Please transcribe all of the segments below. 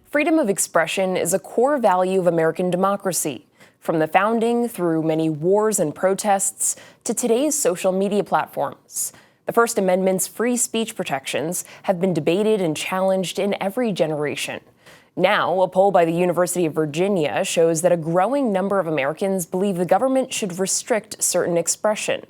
Freedom of expression is a core value of American democracy, from the founding through many wars and protests to today's social media platforms. The First Amendment's free speech protections have been debated and challenged in every generation. Now, a poll by the University of Virginia shows that a growing number of Americans believe the government should restrict certain expression.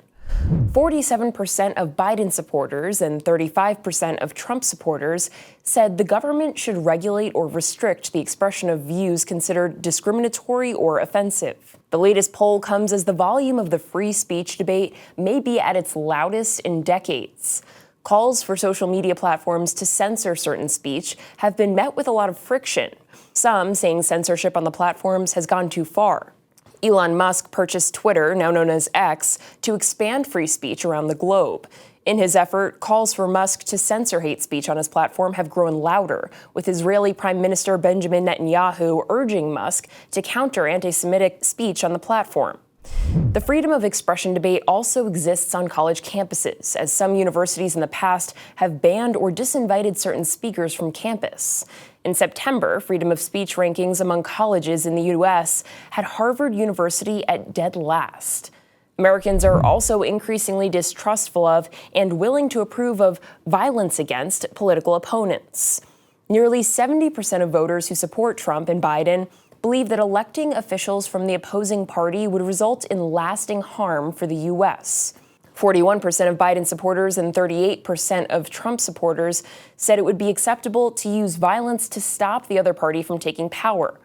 47% of Biden supporters and 35% of Trump supporters said the government should regulate or restrict the expression of views considered discriminatory or offensive. The latest poll comes as the volume of the free speech debate may be at its loudest in decades. Calls for social media platforms to censor certain speech have been met with a lot of friction, some saying censorship on the platforms has gone too far. Elon Musk purchased Twitter, now known as X, to expand free speech around the globe. In his effort, calls for Musk to censor hate speech on his platform have grown louder, with Israeli Prime Minister Benjamin Netanyahu urging Musk to counter anti-Semitic speech on the platform. The freedom of expression debate also exists on college campuses, as some universities in the past have banned or disinvited certain speakers from campus. In September, freedom of speech rankings among colleges in the U.S. had Harvard University at dead last. Americans are also increasingly distrustful of and willing to approve of violence against political opponents. Nearly 70% of voters who support Trump and Biden believe that electing officials from the opposing party would result in lasting harm for the U.S. 41% of Biden supporters and 38% of Trump supporters said it would be acceptable to use violence to stop the other party from taking power.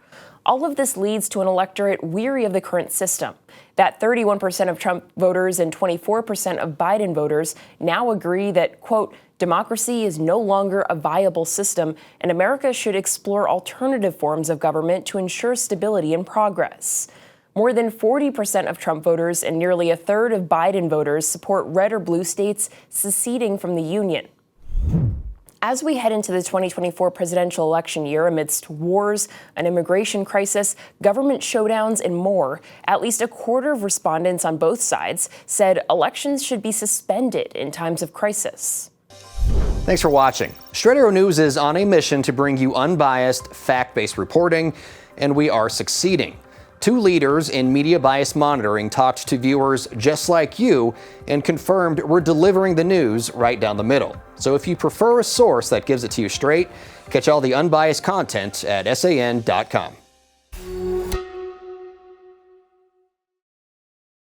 All of this leads to an electorate weary of the current system. That 31% of Trump voters and 24% of Biden voters now agree that, quote, democracy is no longer a viable system, and America should explore alternative forms of government to ensure stability and progress. More than 40% of Trump voters and nearly a third of Biden voters support red or blue states seceding from the union. As we head into the 2024 presidential election year amidst wars, an immigration crisis, government showdowns, and more, at least a quarter of respondents on both sides said elections should be suspended in times of crisis. Thanks for watching. Straight Arrow News is on a mission to bring you unbiased, fact-based reporting, and we are succeeding. Two leaders in media bias monitoring talked to viewers just like you and confirmed we're delivering the news right down the middle. So if you prefer a source that gives it to you straight, catch all the unbiased content at san.com.